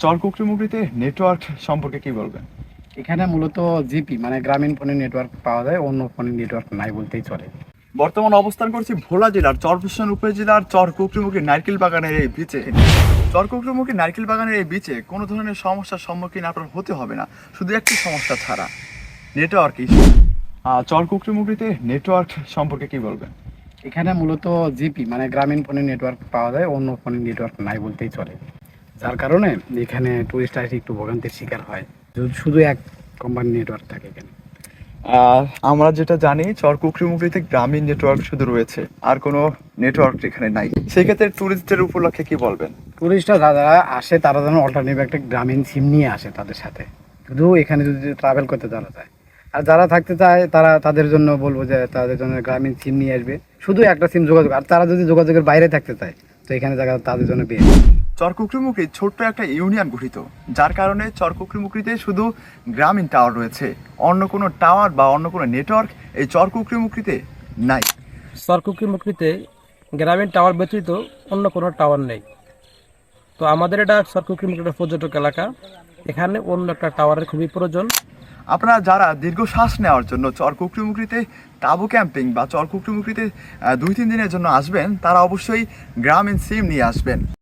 চরকুকরিমুকরিতে network সম্পর্কে কি বলবেন? এখানে মূলত জিপি মানে গ্রামীণ ফোনের নেটওয়ার্ক পাওয়া যায়, অন্য ফোনের নেটওয়ার্ক নাই বলতেই চলে। বর্তমানে অবস্থান করছি ভোলা জেলার চরফ্যাশন উপজেলার চরকুকরিমুকরি নারকেল বাগানের এই বিচে। চরকুকরিমুকরি নারকেল বাগানের এই বিচে কোনো ধরনের সমস্যার সম্মুখীন আপনার হতে হবে না, শুধু একটি সমস্যা ছাড়া, নেটওয়ার্ক ইস্যু। চরকুকরিমুকরিতে নেটওয়ার্ক সম্পর্কে কি বলবেন? এখানে মূলত জিপি মানে গ্রামীণ ফোনের নেটওয়ার্ক পাওয়া যায়, অন্য ফোনের নেটওয়ার্ক নাই বলতেই চলে। যার কারণে এখানে টুরিস্ট আসে একটু ভোগান্তির শিকার হয়, শুধু এক কোম্পানির নেটওয়ার্ক থাকে এখানে। আমরা যেটা জানি চরকুকরিমুকরিতে গ্রামীণ নেটওয়ার্ক শুধু রয়েছে, আর কোনো নেটওয়ার্ক এখানে নাই। সেক্ষেত্রে ট্যুরিস্টদের উপলক্ষে কি বলবেন? টুরিস্টরা যারা আসে তারা যেন অল্টারনেটিভ একটা গ্রামীণ সিম নিয়ে আসে তাদের সাথে, শুধু এখানে যদি ট্রাভেল করতে যারা যায়। আর যারা থাকতে চায় তারা তাদের জন্য বলবো যে তাদের জন্য গ্রামীণ সিম নিয়ে আসবে, শুধু একটা সিম যোগাযোগ। আর তারা যদি যোগাযোগের বাইরে থাকতে চায় তো এখানে জায়গা তাদের জন্য বেশ। চরকুকরিমুকরি ছোট্ট একটা ইউনিয়ন গঠিত, যার কারণে চরকুকরিমুকরিতে শুধু গ্রামীণ টাওয়ার রয়েছে, অন্য কোনো টাওয়ার বা অন্য কোনো নেটওয়ার্ক এই চরকুকরিমুকরিতে নাই। চরকুকরিমুকরিতে গ্রামীণ টাওয়ার ব্যতীত অন্য কোনো টাওয়ার নেই। তো আমাদের এটা চরকুকরিমুকরি একটা পর্যটক এলাকা, এখানে অন্য একটা টাওয়ারের খুবই প্রয়োজন। আপনারা যারা দীর্ঘ শ্বাস নেওয়ার জন্য চরকুকরিমুকরিতে তাঁবু ক্যাম্পিং বা চরকুকরিমুকরিতে 2-3 দিনের জন্য আসবেন, তারা অবশ্যই গ্রামীণ সিম নিয়ে আসবেন।